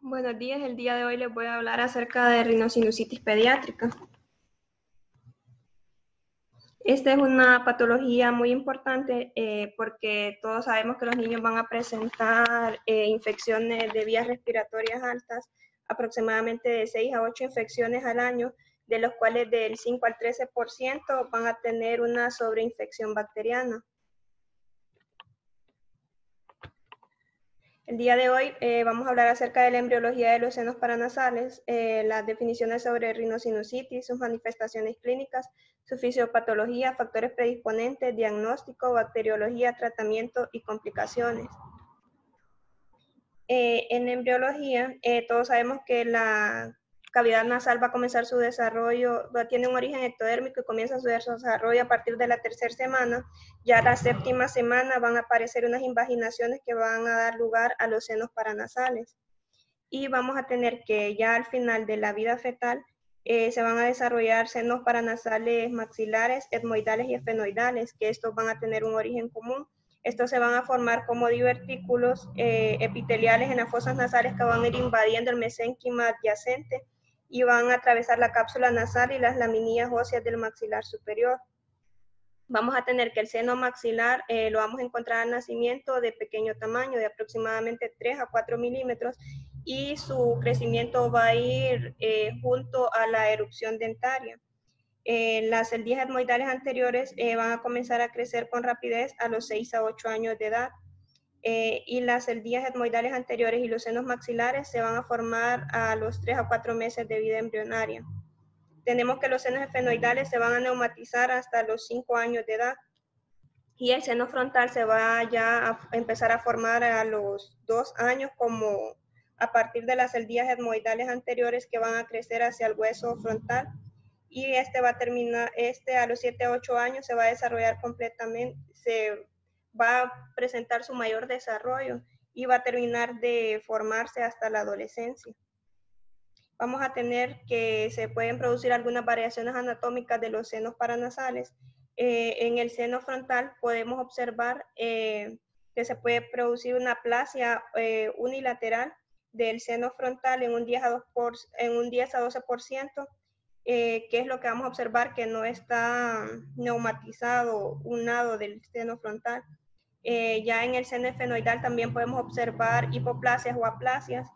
Buenos días, el día de hoy les voy a hablar acerca de rinosinusitis pediátrica. Esta es una patología muy importante porque todos sabemos que los niños van a presentar infecciones de vías respiratorias altas, aproximadamente de 6 a 8 infecciones al año, de los cuales del 5 al 13% van a tener una sobreinfección bacteriana. El día de hoy vamos a hablar acerca de la embriología de los senos paranasales, las definiciones sobre rinosinusitis, sus manifestaciones clínicas, su fisiopatología, factores predisponentes, diagnóstico, bacteriología, tratamiento y complicaciones. En embriología, todos sabemos que la cavidad nasal va a comenzar su desarrollo, tiene un origen ectodérmico y comienza su desarrollo a partir de la tercera semana. Ya la séptima semana van a aparecer unas invaginaciones que van a dar lugar a los senos paranasales. Y vamos a tener que ya al final de la vida fetal se van a desarrollar senos paranasales maxilares, etmoidales y esfenoidales, que estos van a tener un origen común. Estos se van a formar como divertículos epiteliales en las fosas nasales que van a ir invadiendo el mesénquima adyacente y van a atravesar la cápsula nasal y las laminillas óseas del maxilar superior. Vamos a tener que el seno maxilar lo vamos a encontrar al nacimiento de pequeño tamaño, de aproximadamente 3 a 4 milímetros, y su crecimiento va a ir junto a la erupción dentaria. Las celdillas etmoidales anteriores van a comenzar a crecer con rapidez a los 6 a 8 años de edad. Y las celdillas etmoidales anteriores y los senos maxilares se van a formar a los 3 a 4 meses de vida embrionaria. Tenemos que los senos esfenoidales se van a neumatizar hasta los 5 años de edad. Y el seno frontal se va ya a empezar a formar a los 2 años, como a partir de las celdillas etmoidales anteriores que van a crecer hacia el hueso frontal. Y este va a terminar, a los 7 a 8 años se va a desarrollar completamente, se va a presentar su mayor desarrollo y va a terminar de formarse hasta la adolescencia. Vamos a tener que se pueden producir algunas variaciones anatómicas de los senos paranasales. En el seno frontal podemos observar que se puede producir una aplasia unilateral del seno frontal en un 10 a 12%, que es lo que vamos a observar que no está neumatizado un lado del seno frontal. Ya en el seno esfenoidal también podemos observar hipoplasias o aplasias,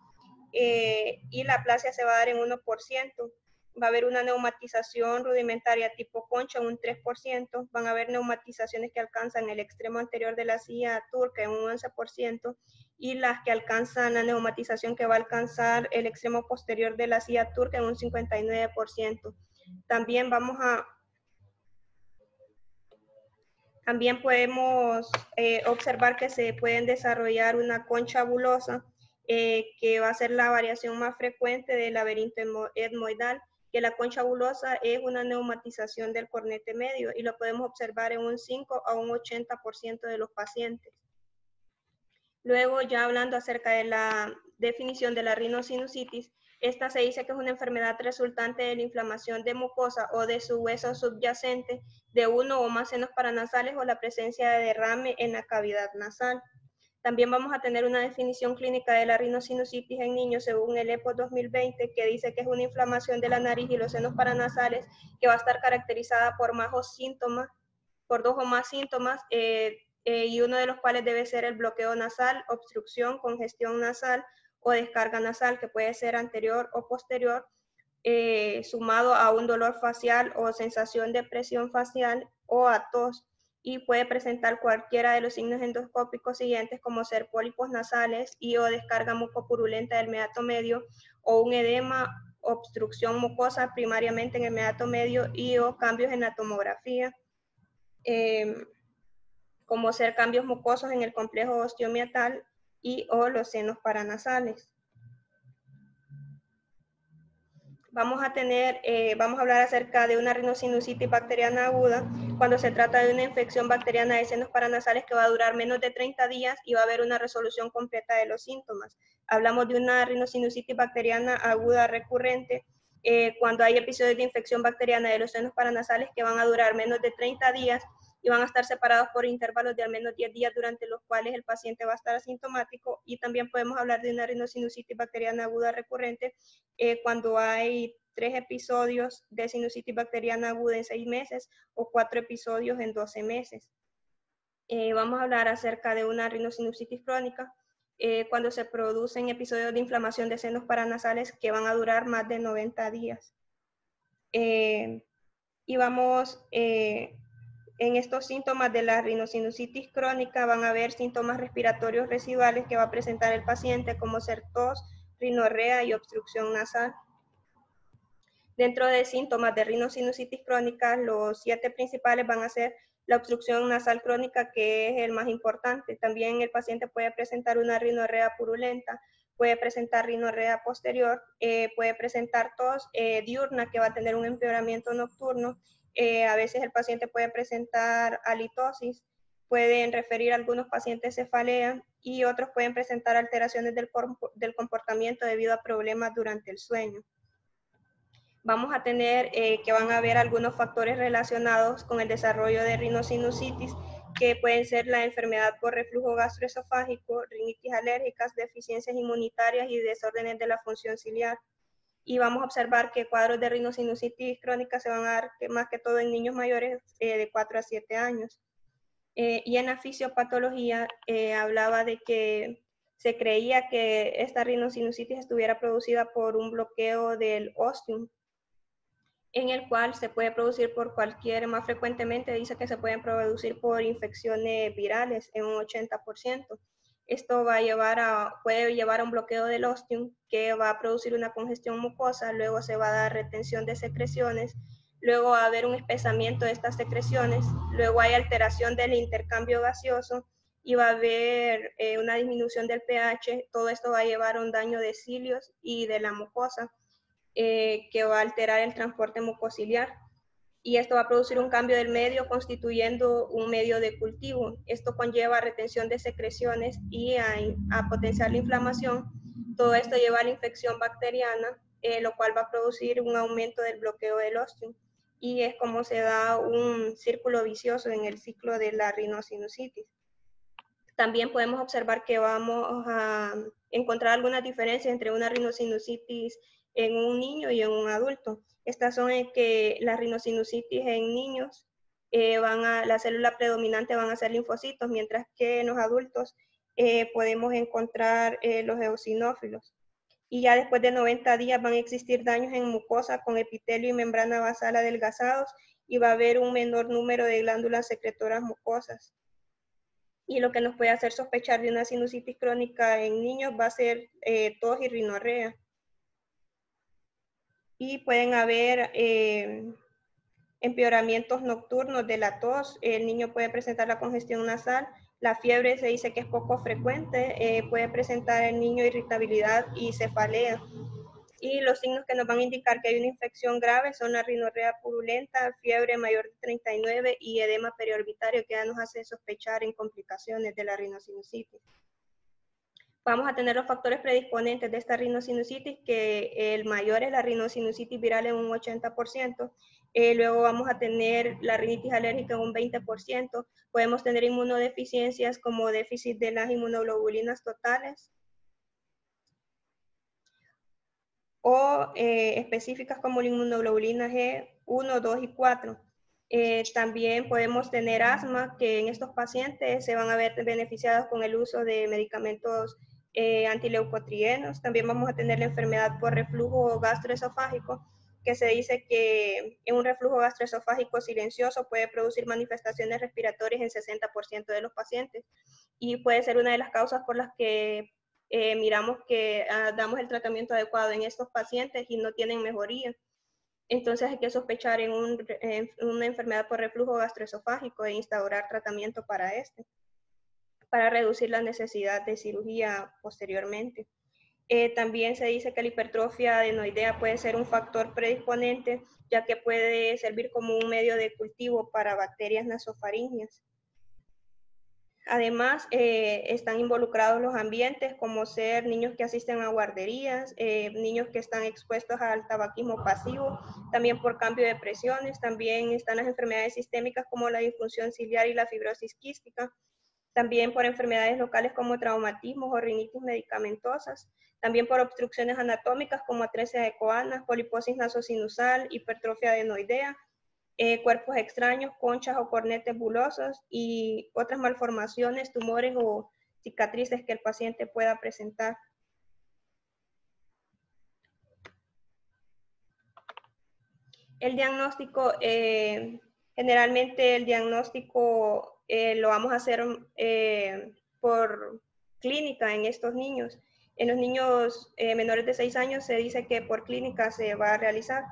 y la aplasia se va a dar en 1%. Va a haber una neumatización rudimentaria tipo concha en un 3%, van a haber neumatizaciones que alcanzan el extremo anterior de la silla turca en un 11%, y las que alcanzan la neumatización que va a alcanzar el extremo posterior de la silla turca en un 59%. También podemos observar que se pueden desarrollar una concha bulosa, que va a ser la variación más frecuente del laberinto etmoidal, que la concha bulosa es una neumatización del cornete medio y lo podemos observar en un 5 a un 80% de los pacientes. Luego, ya hablando acerca de la definición de la rinosinusitis, esta se dice que es una enfermedad resultante de la inflamación de mucosa o de su hueso subyacente de uno o más senos paranasales o la presencia de derrame en la cavidad nasal. También vamos a tener una definición clínica de la rinosinusitis en niños según el EPO 2020, que dice que es una inflamación de la nariz y los senos paranasales que va a estar caracterizada por por 2 o más síntomas, y uno de los cuales debe ser el bloqueo nasal, obstrucción, congestión nasal o descarga nasal, que puede ser anterior o posterior, sumado a un dolor facial o sensación de presión facial o a tos, y puede presentar cualquiera de los signos endoscópicos siguientes, como ser pólipos nasales y o descarga mucopurulenta del meato medio, o un edema, obstrucción mucosa primariamente en el meato medio y o cambios en la tomografía, como ser cambios mucosos en el complejo osteomiatal y o los senos paranasales. Vamos a hablar acerca de una rinosinusitis bacteriana aguda cuando se trata de una infección bacteriana de senos paranasales que va a durar menos de 30 días y va a haber una resolución completa de los síntomas. Hablamos de una rinosinusitis bacteriana aguda recurrente cuando hay episodios de infección bacteriana de los senos paranasales que van a durar menos de 30 días y van a estar separados por intervalos de al menos 10 días durante los cuales el paciente va a estar asintomático. Y también podemos hablar de una rinosinusitis bacteriana aguda recurrente cuando hay 3 episodios de sinusitis bacteriana aguda en 6 meses o 4 episodios en 12 meses. Vamos a hablar acerca de una rinosinusitis crónica cuando se producen episodios de inflamación de senos paranasales que van a durar más de 90 días. Y vamos, en estos síntomas de la rinosinusitis crónica van a haber síntomas respiratorios residuales que va a presentar el paciente, como ser tos, rinorrea y obstrucción nasal. Dentro de síntomas de rinosinusitis crónica, los 7 principales van a ser la obstrucción nasal crónica, que es el más importante. También el paciente puede presentar una rinorrea purulenta, puede presentar rinorrea posterior, puede presentar tos diurna, que va a tener un empeoramiento nocturno. A veces el paciente puede presentar halitosis, pueden referir a algunos pacientes cefalea y otros pueden presentar alteraciones del comportamiento debido a problemas durante el sueño. Vamos a tener que van a haber algunos factores relacionados con el desarrollo de rinosinusitis, que pueden ser la enfermedad por reflujo gastroesofágico, rinitis alérgicas, deficiencias inmunitarias y desórdenes de la función ciliar. Y vamos a observar que cuadros de rinosinusitis crónica se van a dar más que todo en niños mayores de 4 a 7 años. Y en la fisiopatología hablaba de que se creía que esta rinosinusitis estuviera producida por un bloqueo del ostium, en el cual se puede producir por más frecuentemente dice que se pueden producir por infecciones virales en un 80%. Esto puede llevar a un bloqueo del ostium que va a producir una congestión mucosa, luego se va a dar retención de secreciones, luego va a haber un espesamiento de estas secreciones, luego hay alteración del intercambio gaseoso y va a haber una disminución del pH. Todo esto va a llevar a un daño de cilios y de la mucosa, que va a alterar el transporte mucociliar. Y esto va a producir un cambio del medio constituyendo un medio de cultivo. Esto conlleva a retención de secreciones y a potenciar la inflamación. Todo esto lleva a la infección bacteriana, lo cual va a producir un aumento del bloqueo del ostium. Y es como se da un círculo vicioso en el ciclo de la rinosinusitis. También podemos observar que vamos a encontrar algunas diferencias entre una rinosinusitis en un niño y en un adulto. Estas son en que la rinosinusitis en niños, la célula predominante van a ser linfocitos, mientras que en los adultos podemos encontrar los eosinófilos. Y ya después de 90 días van a existir daños en mucosa con epitelio y membrana basal adelgazados y va a haber un menor número de glándulas secretoras mucosas. Y lo que nos puede hacer sospechar de una sinusitis crónica en niños va a ser tos y rinorrea. Y pueden haber empeoramientos nocturnos de la tos. El niño puede presentar la congestión nasal. La fiebre se dice que es poco frecuente. Puede presentar el niño irritabilidad y cefalea. Y los signos que nos van a indicar que hay una infección grave son la rinorrea purulenta, fiebre mayor de 39 y edema periorbitario, que ya nos hace sospechar en complicaciones de la rinosinusitis. Vamos a tener los factores predisponentes de esta rinosinusitis, que el mayor es la rinosinusitis viral en un 80%. Luego vamos a tener la rinitis alérgica en un 20%. Podemos tener inmunodeficiencias como déficit de las inmunoglobulinas totales, o específicas como la inmunoglobulina G1, 2 y 4. También podemos tener asma, que en estos pacientes se van a ver beneficiados con el uso de medicamentos antileucotrienos. También vamos a tener la enfermedad por reflujo gastroesofágico, que se dice que en un reflujo gastroesofágico silencioso puede producir manifestaciones respiratorias en 60% de los pacientes y puede ser una de las causas por las que miramos que damos el tratamiento adecuado en estos pacientes y no tienen mejoría. Entonces hay que sospechar en una enfermedad por reflujo gastroesofágico e instaurar tratamiento para reducir la necesidad de cirugía posteriormente. También se dice que la hipertrofia adenoidea puede ser un factor predisponente, ya que puede servir como un medio de cultivo para bacterias nasofaringias. Además, están involucrados los ambientes como ser niños que asisten a guarderías, niños que están expuestos al tabaquismo pasivo, también por cambio de presiones, también están las enfermedades sistémicas como la disfunción ciliar y la fibrosis quística, también por enfermedades locales como traumatismos o rinitis medicamentosas, también por obstrucciones anatómicas como atresia de Coanas, poliposis nasosinusal, hipertrofia adenoidea, cuerpos extraños, conchas o cornetes bulosos y otras malformaciones, tumores o cicatrices que el paciente pueda presentar. El diagnóstico, generalmente el diagnóstico lo vamos a hacer por clínica en estos niños. En los niños menores de 6 años se dice que por clínica se va a realizar.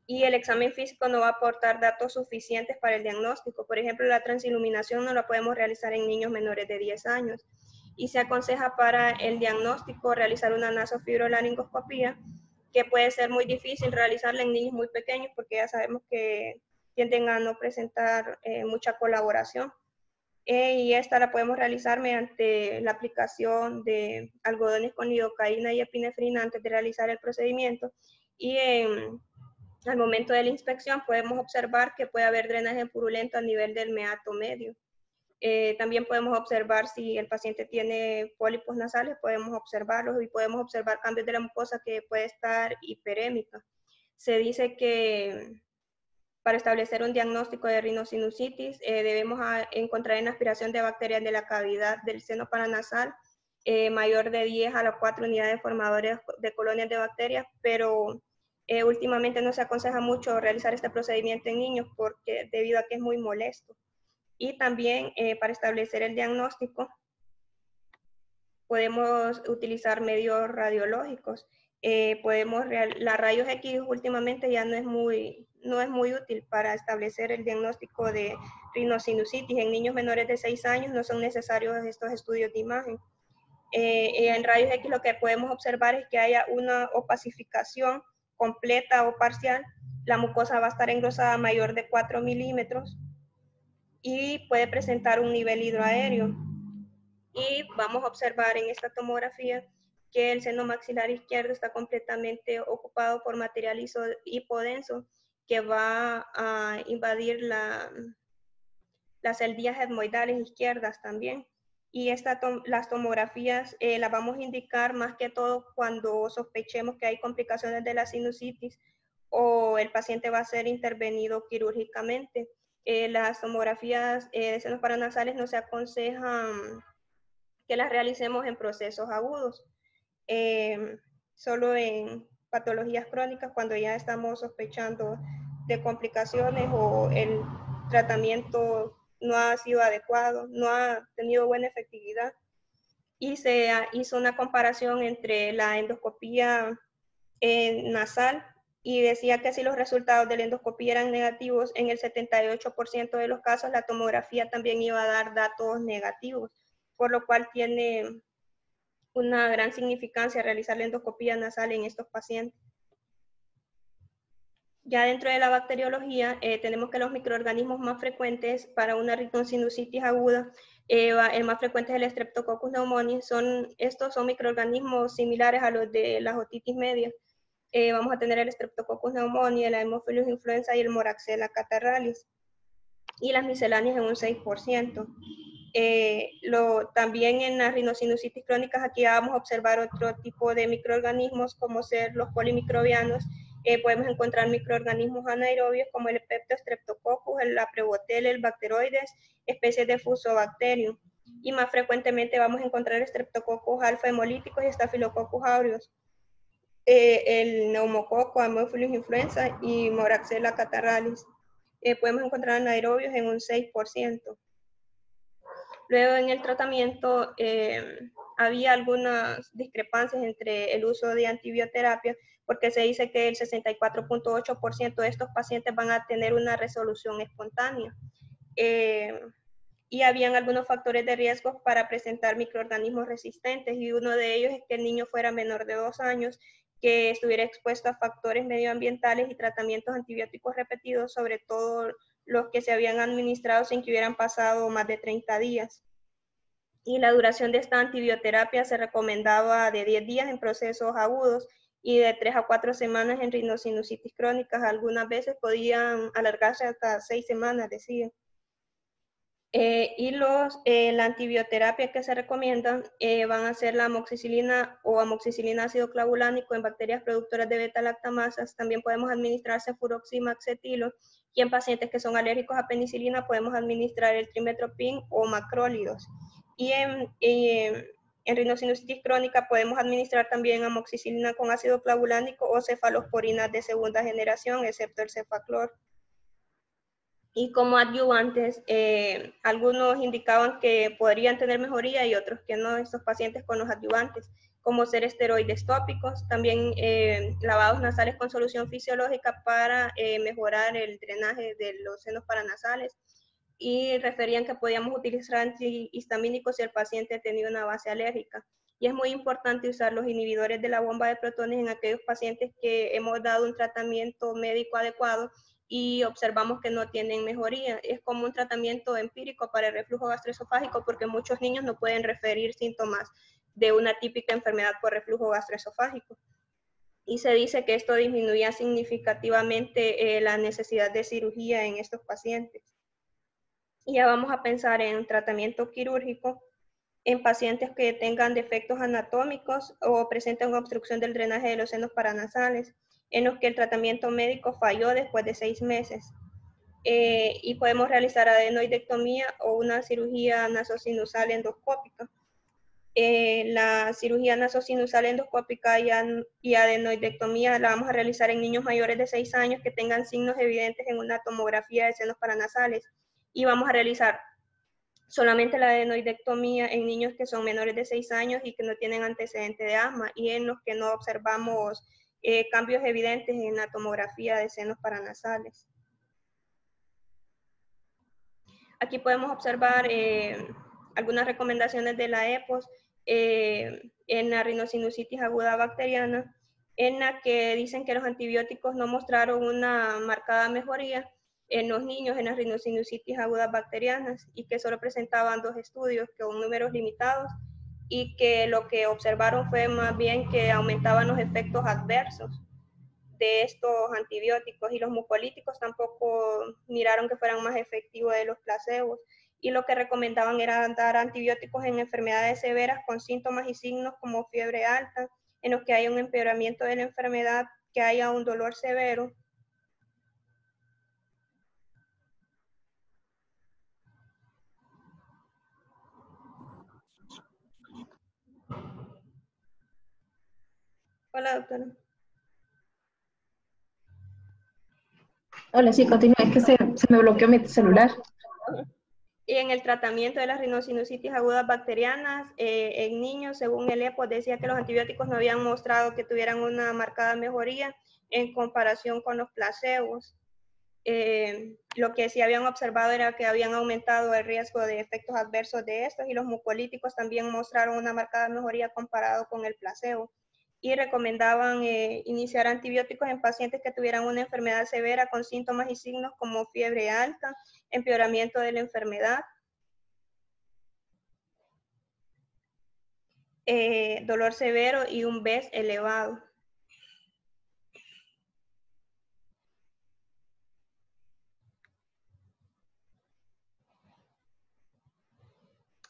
Y el examen físico no va a aportar datos suficientes para el diagnóstico. Por ejemplo, la transiluminación no la podemos realizar en niños menores de 10 años. Y se aconseja para el diagnóstico realizar una nasofibrolaringoscopía, que puede ser muy difícil realizarla en niños muy pequeños porque ya sabemos que tienden a no presentar mucha colaboración. Y esta la podemos realizar mediante la aplicación de algodones con lidocaína y epinefrina antes de realizar el procedimiento. Y al momento de la inspección podemos observar que puede haber drenaje purulento a nivel del meato medio. También podemos observar si el paciente tiene pólipos nasales, podemos observarlos y podemos observar cambios de la mucosa que puede estar hiperémica. Se dice que para establecer un diagnóstico de rinosinusitis debemos encontrar en la aspiración de bacterias de la cavidad del seno paranasal mayor de 10 a las 4 unidades formadoras de colonias de bacterias, pero últimamente no se aconseja mucho realizar este procedimiento en niños porque debido a que es muy molesto. Y también para establecer el diagnóstico podemos utilizar medios radiológicos. La rayos X últimamente ya no es muy útil para establecer el diagnóstico de rinosinusitis. En niños menores de 6 años no son necesarios estos estudios de imagen. En rayos X lo que podemos observar es que haya una opacificación completa o parcial. La mucosa va a estar engrosada mayor de 4 milímetros y puede presentar un nivel hidroaéreo. Y vamos a observar en esta tomografía que el seno maxilar izquierdo está completamente ocupado por material hipodenso que va a invadir las celdillas etmoidales izquierdas también. Y las tomografías las vamos a indicar más que todo cuando sospechemos que hay complicaciones de la sinusitis o el paciente va a ser intervenido quirúrgicamente. Las tomografías de senos paranasales no se aconsejan que las realicemos en procesos agudos, solo en patologías crónicas cuando ya estamos sospechando de complicaciones o el tratamiento no ha sido adecuado, no ha tenido buena efectividad. Y se hizo una comparación entre la endoscopía nasal y decía que si los resultados de la endoscopía eran negativos, en el 78% de los casos la tomografía también iba a dar datos negativos, por lo cual tiene una gran significancia realizar la endoscopía nasal en estos pacientes. Ya dentro de la bacteriología, tenemos que los microorganismos más frecuentes para una rinosinusitis aguda, el más frecuente es el Streptococcus pneumoniae. Estos son microorganismos similares a los de las otitis media. Vamos a tener el Streptococcus pneumoniae, la Haemophilus influenza y el Moraxella catarrhalis. Y las misceláneas en un 6%. También en las rinosinusitis crónicas aquí vamos a observar otro tipo de microorganismos como ser los polimicrobianos. Podemos encontrar microorganismos anaerobios como el Peptostreptococcus, el Aprevotel, el Bacteroides, especies de Fusobacterium. Y más frecuentemente vamos a encontrar Streptococcus alfa hemolíticos y Staphylococcus aureus, el neumococo, Haemophilus influenza y Moraxella catarrhalis. Podemos encontrar anaerobios en un 6%. Luego en el tratamiento había algunas discrepancias entre el uso de antibioterapia porque se dice que el 64.8% de estos pacientes van a tener una resolución espontánea. Y habían algunos factores de riesgo para presentar microorganismos resistentes y uno de ellos es que el niño fuera menor de 2 años, que estuviera expuesto a factores medioambientales y tratamientos antibióticos repetidos, sobre todo los que se habían administrado sin que hubieran pasado más de 30 días. Y la duración de esta antibioterapia se recomendaba de 10 días en procesos agudos y de 3 a 4 semanas en rinosinusitis crónicas. Algunas veces podían alargarse hasta 6 semanas, decía. La antibioterapia que se recomiendan van a ser la amoxicilina o amoxicilina ácido clavulánico en bacterias productoras de beta-lactamasas. También podemos administrarse furoximax etilo, y en pacientes que son alérgicos a penicilina podemos administrar el trimetoprim o macrólidos. Y en rinosinusitis crónica podemos administrar también amoxicilina con ácido clavulánico o cefalosporinas de segunda generación, excepto el cefaclor. Y como adyuvantes, algunos indicaban que podrían tener mejoría y otros que no, estos pacientes con los adyuvantes, como ser esteroides tópicos, también lavados nasales con solución fisiológica para mejorar el drenaje de los senos paranasales, y referían que podíamos utilizar antihistamínicos si el paciente tenía una base alérgica. Y es muy importante usar los inhibidores de la bomba de protones en aquellos pacientes que hemos dado un tratamiento médico adecuado y observamos que no tienen mejoría. Es como un tratamiento empírico para el reflujo gastroesofágico, porque muchos niños no pueden referir síntomas de una típica enfermedad por reflujo gastroesofágico. Y se dice que esto disminuía significativamente la necesidad de cirugía en estos pacientes. Y ya vamos a pensar en tratamiento quirúrgico en pacientes que tengan defectos anatómicos o presenten obstrucción del drenaje de los senos paranasales, en los que el tratamiento médico falló después de 6 meses. Y podemos realizar adenoidectomía o una cirugía nasosinusal endoscópica. La cirugía nasosinusal endoscópica y adenoidectomía la vamos a realizar en niños mayores de 6 años que tengan signos evidentes en una tomografía de senos paranasales, y vamos a realizar solamente la adenoidectomía en niños que son menores de 6 años y que no tienen antecedente de asma, y en los que no observamos cambios evidentes en la tomografía de senos paranasales. Aquí podemos observar algunas recomendaciones de la EPOS en la rinosinusitis aguda bacteriana, en la que dicen que los antibióticos no mostraron una marcada mejoría en los niños en las rinosinusitis agudas bacterianas, y que solo presentaban 2 estudios con números limitados, y que lo que observaron fue más bien que aumentaban los efectos adversos de estos antibióticos, y los mucolíticos tampoco miraron que fueran más efectivos de los placebos, y lo que recomendaban era dar antibióticos en enfermedades severas con síntomas y signos como fiebre alta, en los que haya un empeoramiento de la enfermedad, que haya un dolor severo. Hola, doctora. Hola, sí, continúa, es que se me bloqueó mi celular. Y en el tratamiento de las rinosinusitis agudas bacterianas en niños, según el EPO, decía que los antibióticos no habían mostrado que tuvieran una marcada mejoría en comparación con los placebos. Lo que sí habían observado era que habían aumentado el riesgo de efectos adversos de estos, y los mucolíticos también mostraron una marcada mejoría comparado con el placebo. Y recomendaban iniciar antibióticos en pacientes que tuvieran una enfermedad severa con síntomas y signos como fiebre alta, empeoramiento de la enfermedad, dolor severo y un BES elevado.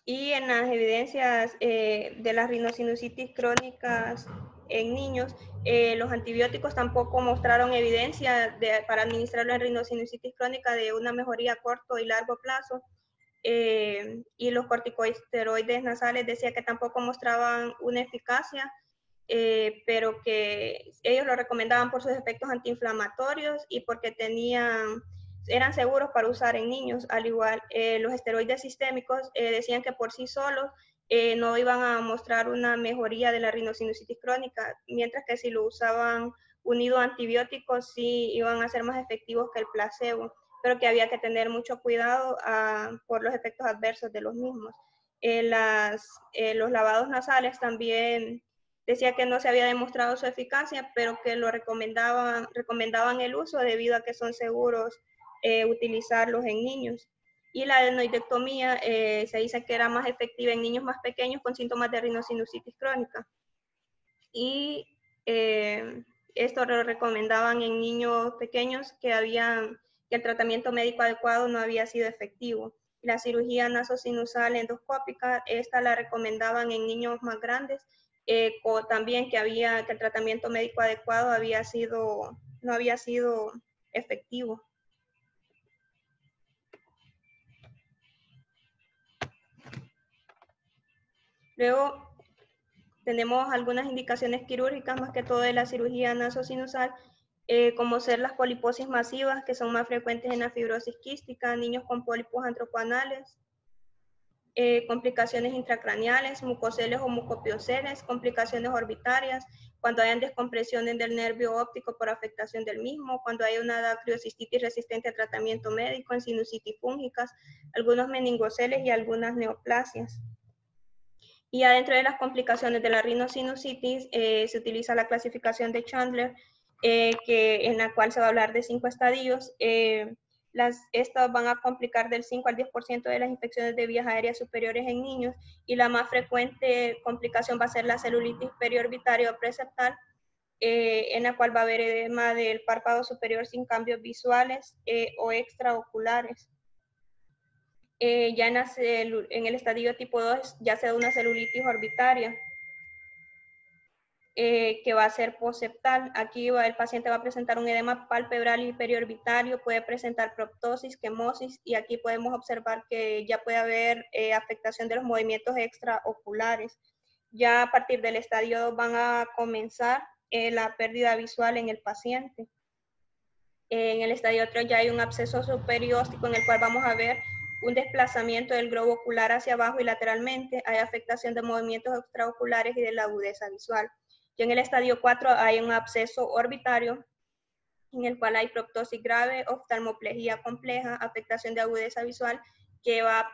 Y en las evidencias de las rinosinusitis crónicas en niños, los antibióticos tampoco mostraron evidencia para administrarlo en rinosinusitis crónica de una mejoría a corto y largo plazo. Y los corticosteroides nasales decía que tampoco mostraban una eficacia, pero que ellos lo recomendaban por sus efectos antiinflamatorios y porque eran seguros para usar en niños. Al igual, los esteroides sistémicos decían que por sí solos no iban a mostrar una mejoría de la rinosinusitis crónica, mientras que si lo usaban unido a antibióticos sí iban a ser más efectivos que el placebo, pero que había que tener mucho cuidado por los efectos adversos de los mismos. Los lavados nasales también decía que no se había demostrado su eficacia, pero que lo recomendaban el uso debido a que son seguros utilizarlos en niños. Y la adenoidectomía se dice que era más efectiva en niños más pequeños con síntomas de rinosinusitis crónica. Y esto lo recomendaban en niños pequeños que el tratamiento médico adecuado no había sido efectivo. La cirugía nasosinusal endoscópica, esta la recomendaban en niños más grandes, también que el tratamiento médico adecuado no había sido efectivo. Luego tenemos algunas indicaciones quirúrgicas, más que todo de la cirugía nasosinusal, como ser las poliposis masivas, que son más frecuentes en la fibrosis quística, niños con pólipos antropoanales, complicaciones intracraneales, mucoceles o mucopioceles, complicaciones orbitarias, cuando hayan descompresiones del nervio óptico por afectación del mismo, cuando hay una dactiocistitis resistente a tratamiento médico, en sinusitis fúngicas, algunos meningoceles y algunas neoplasias. Y adentro de las complicaciones de la rinosinusitis se utiliza la clasificación de Chandler, en la cual se va a hablar de 5 estadios. Estas van a complicar del 5 al 10% de las infecciones de vías aéreas superiores en niños, y la más frecuente complicación va a ser la celulitis periorbitaria o preseptal, en la cual va a haber edema del párpado superior sin cambios visuales o extraoculares. Ya en el estadio tipo 2 ya se da una celulitis orbitaria, que va a ser poseptal. Aquí el paciente va a presentar un edema palpebral y periorbitario, puede presentar proptosis, quemosis, y aquí podemos observar que ya puede haber afectación de los movimientos extraoculares. Ya a partir del estadio 2 van a comenzar la pérdida visual en el paciente. En el estadio 3 ya hay un absceso superióstico en el cual vamos a ver un desplazamiento del globo ocular hacia abajo y lateralmente, hay afectación de movimientos extraoculares y de la agudeza visual. Y en el estadio 4 hay un absceso orbitario en el cual hay proptosis grave, oftalmoplejía compleja, afectación de agudeza visual que va a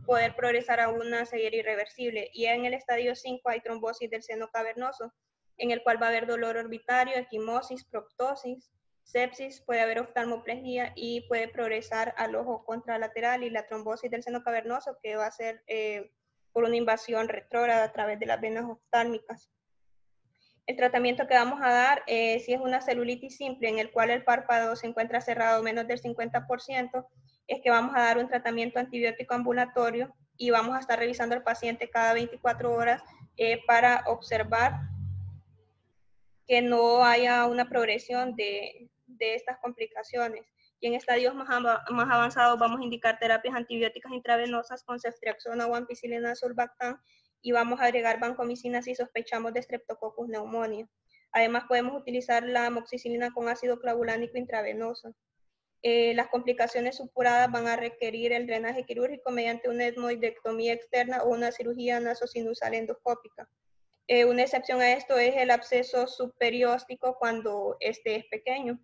poder progresar a una ceguera irreversible. Y en el estadio 5 hay trombosis del seno cavernoso, en el cual va a haber dolor orbitario, equimosis, proptosis, sepsis, puede haber oftalmoplejía y puede progresar al ojo contralateral, y la trombosis del seno cavernoso que va a ser por una invasión retrógrada a través de las venas oftálmicas. El tratamiento que vamos a dar, si es una celulitis simple en el cual el párpado se encuentra cerrado menos del 50%, es que vamos a dar un tratamiento antibiótico ambulatorio y vamos a estar revisando al paciente cada 24 horas para observar que no haya una progresión de estas complicaciones. Y en estadios más avanzados vamos a indicar terapias antibióticas intravenosas con ceftriaxona o ampicilina sulbactam, y vamos a agregar vancomicina si sospechamos de Streptococcus pneumoniae. Además podemos utilizar la amoxicilina con ácido clavulánico intravenoso. Las complicaciones supuradas van a requerir el drenaje quirúrgico mediante una etmoidectomía externa o una cirugía nasosinusal endoscópica. Una excepción a esto es el absceso subperióstico cuando este es pequeño.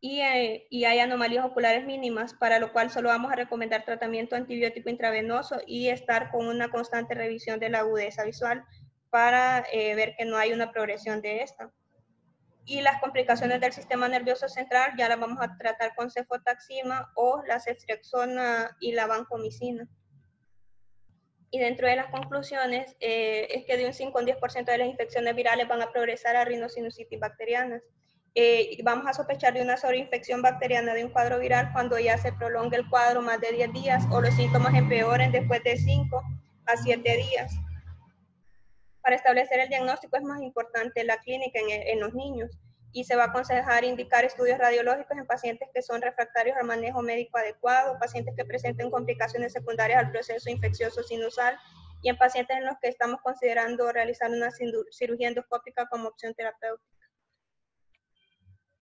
Y hay anomalías oculares mínimas, para lo cual solo vamos a recomendar tratamiento antibiótico intravenoso y estar con una constante revisión de la agudeza visual para ver que no hay una progresión de esta. Y las complicaciones del sistema nervioso central ya las vamos a tratar con cefotaxima o la ceftriaxona y la vancomicina. Y dentro de las conclusiones es que de un 5 a un 10% de las infecciones virales van a progresar a rinosinusitis bacterianas. Vamos a sospechar de una sobreinfección bacteriana de un cuadro viral cuando ya se prolongue el cuadro más de 10 días o los síntomas empeoren después de 5 a 7 días. Para establecer el diagnóstico es más importante la clínica en los niños, y se va a aconsejar indicar estudios radiológicos en pacientes que son refractarios al manejo médico adecuado, pacientes que presenten complicaciones secundarias al proceso infeccioso sinusal, y en pacientes en los que estamos considerando realizar una cirugía endoscópica como opción terapéutica.